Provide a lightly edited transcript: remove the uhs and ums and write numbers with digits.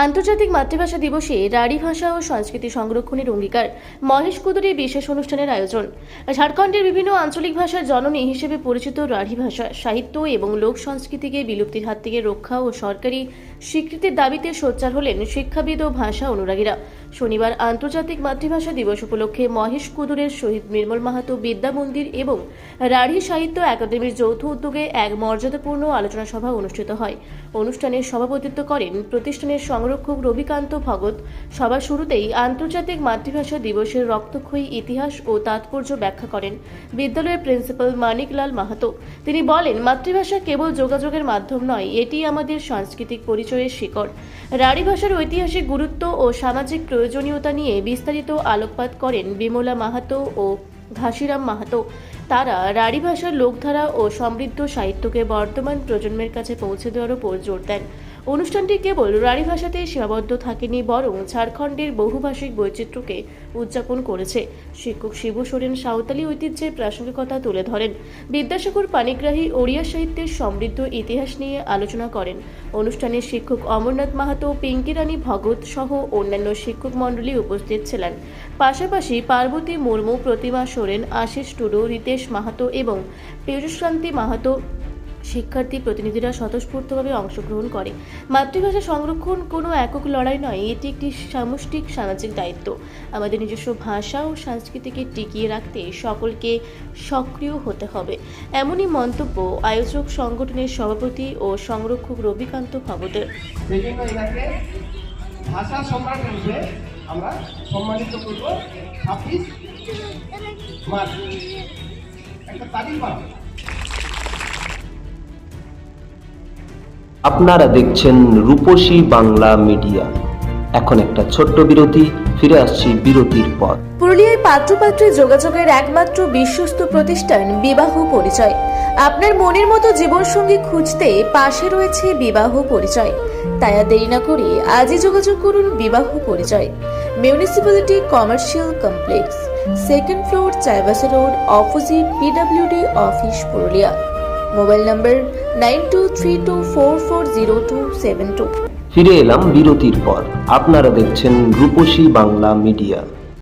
আন্তর্জাতিক মাতৃভাষা দিবসে রাঢ়ী ভাষা ও সংস্কৃতি সংরক্ষণের অঙ্গীকার মহেশ কুদুরে বিশেষ অনুষ্ঠানের আয়োজন। ঝাড়খণ্ডের বিভিন্ন আঞ্চলিক ভাষার জননী হিসেবে পরিচিত রাঢ়ী ভাষা সাহিত্য এবং লোক সংস্কৃতিকে বিলুপ্তির হাত থেকে রক্ষা ও সরকারি স্বীকৃতির দাবিতে সোচ্চার হলেন শিক্ষাবিদ ও ভাষা অনুরাগীরা। শনিবার আন্তর্জাতিক মাতৃভাষা দিবস উপলক্ষে মহেশ কুদুরের শহীদ নির্মল মাহাতো বিদ্যা মন্দির এবং রাঢ়ী সাহিত্য একাডেমির যৌথ উদ্যোগে এক মর্যাদাপূর্ণ আলোচনা সভা অনুষ্ঠিত হয়। অনুষ্ঠানে সভাপতিত্ব করেন প্রতিষ্ঠানের সংরক্ষক রবিকান্ত ভগত। সবার শুরুতেই আন্তর্জাতিক মাতৃভাষা দিবসের রক্তক্ষয়ী ইতিহাস ও তাৎপর্য ব্যাখ্যা করেন বিদ্যালয়ের প্রিন্সিপাল মানিকলাল মাহাতো। তিনি বলেন, মাতৃভাষা কেবল যোগাযোগের মাধ্যম নয়, এটি আমাদের সাংস্কৃতিক পরিচয়ের শিকড়। রাঢ়ী ভাষার ঐতিহাসিক গুরুত্ব ও সামাজিক প্রয়োজনীয়তা নিয়ে বিস্তারিত আলোকপাত করেন বিমলা মাহাতো ও ঘাসিরাম মাহাতো। তারা রাঢ়ী ভাষার লোকধারা ও সমৃদ্ধ সাহিত্যকে বর্তমান প্রজন্মের কাছে পৌঁছে দেওয়ার উপর জোর দেন। অনুষ্ঠানটি কেবল রাঢ়ী ভাষাতে সীমাবদ্ধ থাকেনি, বরং ঝাড়খণ্ডের বহুভাষিক বৈচিত্র্যকে উদযাপন করেছে। শিক্ষক শিবু সোরেন সাঁওতালি ঐতিহ্যের প্রাসঙ্গিকতা তুলে ধরেন। বিদ্যাসাগর পানিগ্রাহী ওড়িয়া সাহিত্যের সমৃদ্ধ ইতিহাস নিয়ে আলোচনা করেন। অনুষ্ঠানে শিক্ষক অমরনাথ মাহাতো, পিঙ্কি রানী ভগত সহ অন্যান্য শিক্ষক মণ্ডলী উপস্থিত ছিলেন। পাশাপাশি পার্বতী মুর্মু, প্রতিমা সোরেন, আশিস টুডু, রিতেশ মাহাতো এবং পীযুষকান্তি মাহাতো শিক্ষার্থী প্রতিনিধিরা স্বতঃস্ফূর্তভাবে অংশগ্রহণ করে। মাতৃভাষা সংরক্ষণ কোনো একক লড়াই নয়, এটি একটি সামষ্টিক সামাজিক দায়িত্ব। আমাদের নিজস্ব ভাষা ও সংস্কৃতিকে টিকিয়ে রাখতে সকলকে সক্রিয় হতে হবে, এমনই মন্তব্য আয়োজক সংগঠনের সভাপতি ও সংরক্ষক রবিকান্ত ভগতের। ভাষা সম্রাট হিসেবে আমরা সম্মানিত করব 26 মার্চ, একটা তারিখ বানাবো। আপনারা দেখছেন রূপসী বাংলা মিডিয়া। এখন একটা ছোট্ট বিরতি, ফিরে আসছি বিরতির পর। পুরুলিয়ায় পাত্রপাত্রী যোগাযোগের একমাত্র বিশ্বস্ত প্রতিষ্ঠান বিবাহ পরিচয়। আপনার মনের মতো জীবনসঙ্গী খুঁজতে পাশে রয়েছে বিবাহ পরিচয়। তাই আর দেরি না করে আজই যোগাযোগ করুন বিবাহ পরিচয়। Municipality commercial complex, 2nd floor, Chaibasa road, opposite PWD office, Purulia. Mobile নম্বর 9232440272। ফিরে এলাম বিরতির পর। আপনারা দেখছেন রূপসী বাংলা মিডিয়া।